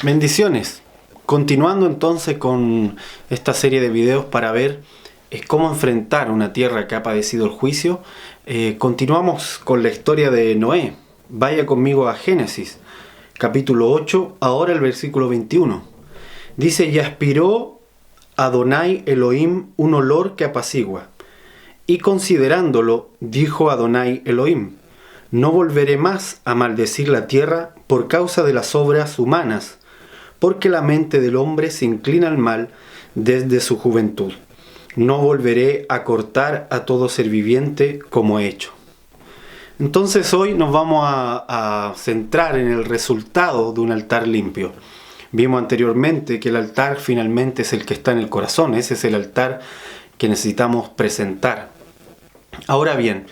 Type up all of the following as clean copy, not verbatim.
Bendiciones. Continuando entonces con esta serie de videos para ver cómo enfrentar una tierra que ha padecido el juicio, continuamos con la historia de Noé. Vaya conmigo a Génesis, capítulo 8, ahora el versículo 21. Dice: y aspiró Adonai Elohim un olor que apacigua. Y considerándolo, dijo Adonai Elohim: no volveré más a maldecir la tierra por causa de las obras humanas, porque la mente del hombre se inclina al mal desde su juventud. No volveré a cortar a todo ser viviente como he hecho. Entonces hoy nos vamos a centrar en el resultado de un altar limpio. Vimos anteriormente que el altar finalmente es el que está en el corazón. Ese es el altar que necesitamos presentar. Ahora bien,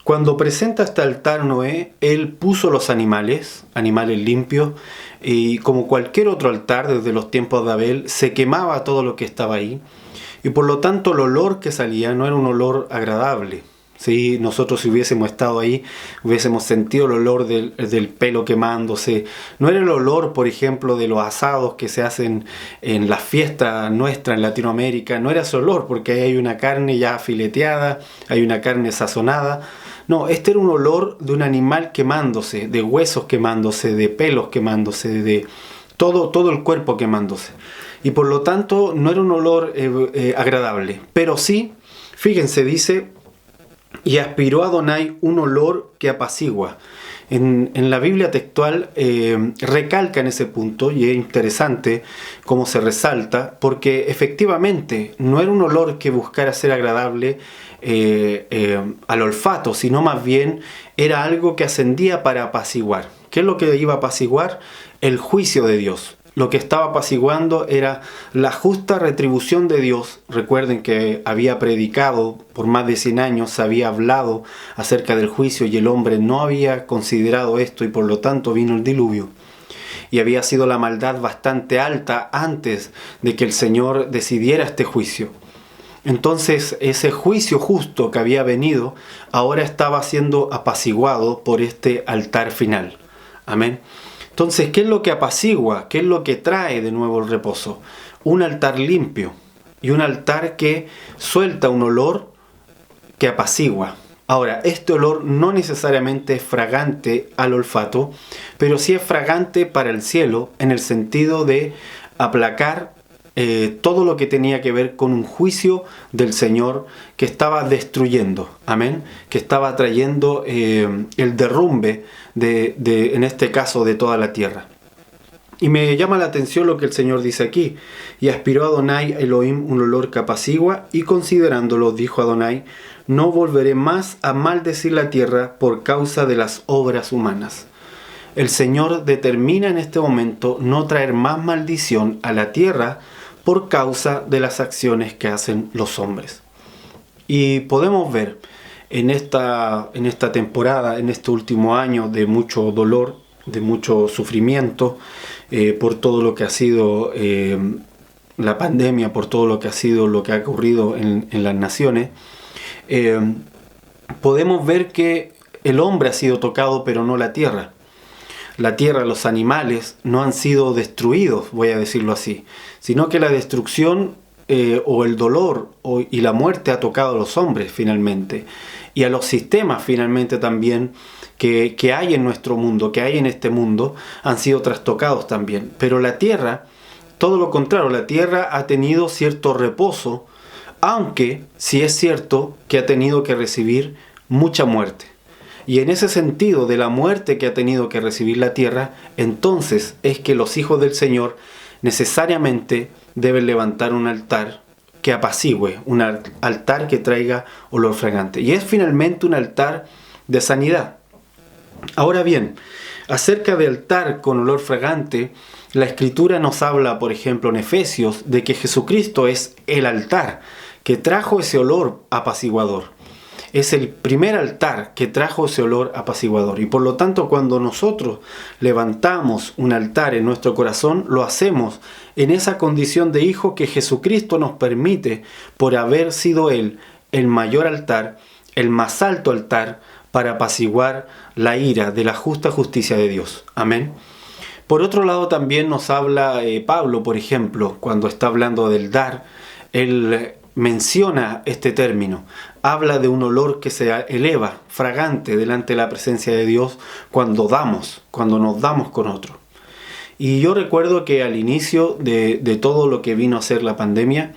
cuando presenta este altar Noé, él puso los animales limpios, y como cualquier otro altar desde los tiempos de Abel, se quemaba todo lo que estaba ahí, y por lo tanto el olor que salía no era un olor agradable. Si nosotros si hubiésemos estado ahí, hubiésemos sentido el olor del pelo quemándose. No era el olor, por ejemplo, de los asados que se hacen en las fiestas nuestras en Latinoamérica. No era ese olor, porque ahí hay una carne ya fileteada, hay una carne sazonada. No, este era un olor de un animal quemándose, de huesos quemándose, de pelos quemándose, de todo el cuerpo quemándose. Y por lo tanto no era un olor agradable. Pero sí, fíjense, dice: y aspiró Adonai un olor que apacigua. En la Biblia textual recalca en ese punto, y es interesante cómo se resalta, porque efectivamente no era un olor que buscara ser agradable al olfato, sino más bien era algo que ascendía para apaciguar. ¿Qué es lo que iba a apaciguar? El juicio de Dios. Lo que estaba apaciguando era la justa retribución de Dios. Recuerden que había predicado por más de 100 años, había hablado acerca del juicio y el hombre no había considerado esto y por lo tanto vino el diluvio. Y había sido la maldad bastante alta antes de que el Señor decidiera este juicio. Entonces ese juicio justo que había venido ahora estaba siendo apaciguado por este altar final. Amén. Entonces, ¿qué es lo que apacigua? ¿Qué es lo que trae de nuevo el reposo? Un altar limpio y un altar que suelta un olor que apacigua. Ahora, este olor no necesariamente es fragante al olfato, pero sí es fragante para el cielo en el sentido de aplacar todo lo que tenía que ver con un juicio del Señor que estaba destruyendo, amén, que estaba trayendo el derrumbe en este caso de toda la tierra. Y me llama la atención lo que el Señor dice aquí: y aspiró Adonai Elohim un olor que apacigua, y considerándolo dijo Adonai: no volveré más a maldecir la tierra por causa de las obras humanas. El Señor determina en este momento no traer más maldición a la tierra por causa de las acciones que hacen los hombres. Y podemos ver en esta temporada, en este último año de mucho dolor, de mucho sufrimiento, por todo lo que ha sido la pandemia, por todo lo que ha sido lo que ha ocurrido en las naciones, podemos ver que el hombre ha sido tocado, pero no la tierra. La tierra, los animales no han sido destruidos, voy a decirlo así, sino que la destrucción o el dolor y la muerte ha tocado a los hombres finalmente, y a los sistemas finalmente también que hay en nuestro mundo, que hay en este mundo, han sido trastocados también. Pero la tierra, todo lo contrario, la tierra ha tenido cierto reposo, aunque sí es cierto que ha tenido que recibir mucha muerte. Y en ese sentido de la muerte que ha tenido que recibir la tierra, entonces es que los hijos del Señor necesariamente deben levantar un altar que apacigüe, un altar que traiga olor fragante. Y es finalmente un altar de sanidad. Ahora bien, acerca de altar con olor fragante, la Escritura nos habla, por ejemplo, en Efesios, de que Jesucristo es el altar que trajo ese olor apaciguador. Es el primer altar que trajo ese olor apaciguador. Y por lo tanto, cuando nosotros levantamos un altar en nuestro corazón, lo hacemos en esa condición de hijo que Jesucristo nos permite por haber sido Él el mayor altar, el más alto altar para apaciguar la ira de la justa justicia de Dios. Amén. Por otro lado también nos habla Pablo, por ejemplo, cuando está hablando del dar, él menciona este término, habla de un olor que se eleva, fragante, delante de la presencia de Dios cuando nos damos con otro. Y yo recuerdo que al inicio de todo lo que vino a ser la pandemia,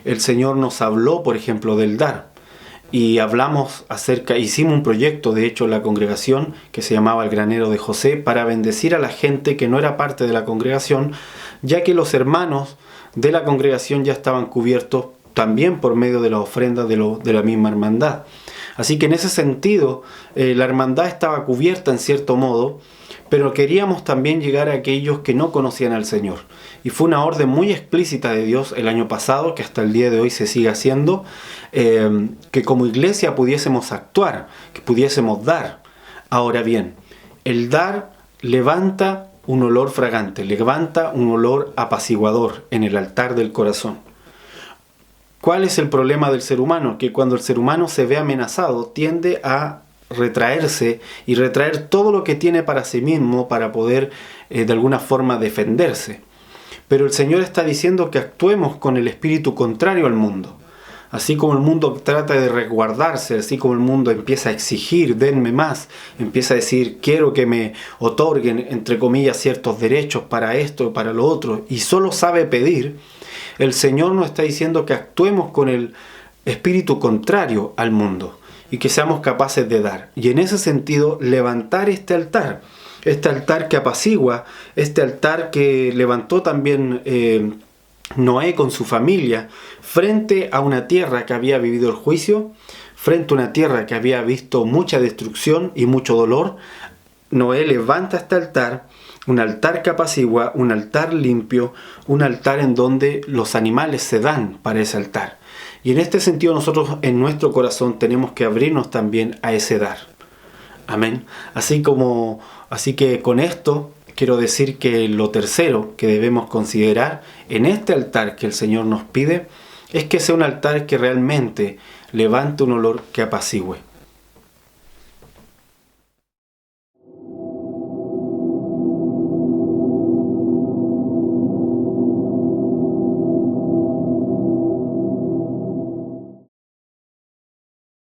el Señor nos habló, por ejemplo, del dar. Y hicimos un proyecto, de hecho, en la congregación, que se llamaba El Granero de José, para bendecir a la gente que no era parte de la congregación, ya que los hermanos de la congregación ya estaban cubiertos también por medio de las ofrendas de la misma hermandad. Así que en ese sentido, la hermandad estaba cubierta en cierto modo, pero queríamos también llegar a aquellos que no conocían al Señor. Y fue una orden muy explícita de Dios el año pasado, que hasta el día de hoy se sigue haciendo, que como iglesia pudiésemos actuar, que pudiésemos dar. Ahora bien, el dar levanta un olor fragante, levanta un olor apaciguador en el altar del corazón. ¿Cuál es el problema del ser humano? Que cuando el ser humano se ve amenazado, tiende a retraerse y retraer todo lo que tiene para sí mismo para poder de alguna forma defenderse. Pero el Señor está diciendo que actuemos con el espíritu contrario al mundo. Así como el mundo trata de resguardarse, así como el mundo empieza a exigir, denme más, empieza a decir, quiero que me otorguen, entre comillas, ciertos derechos para esto o para lo otro, y solo sabe pedir, el Señor nos está diciendo que actuemos con el espíritu contrario al mundo y que seamos capaces de dar. Y en ese sentido, levantar este altar que apacigua, este altar que levantó también Noé con su familia, frente a una tierra que había vivido el juicio, frente a una tierra que había visto mucha destrucción y mucho dolor. Noé levanta este altar, un altar que apacigua, un altar limpio, un altar en donde los animales se dan para ese altar. Y en este sentido nosotros en nuestro corazón tenemos que abrirnos también a ese dar. Amén. Así que con esto quiero decir que lo tercero que debemos considerar en este altar que el Señor nos pide es que sea un altar que realmente levante un olor que apacigüe.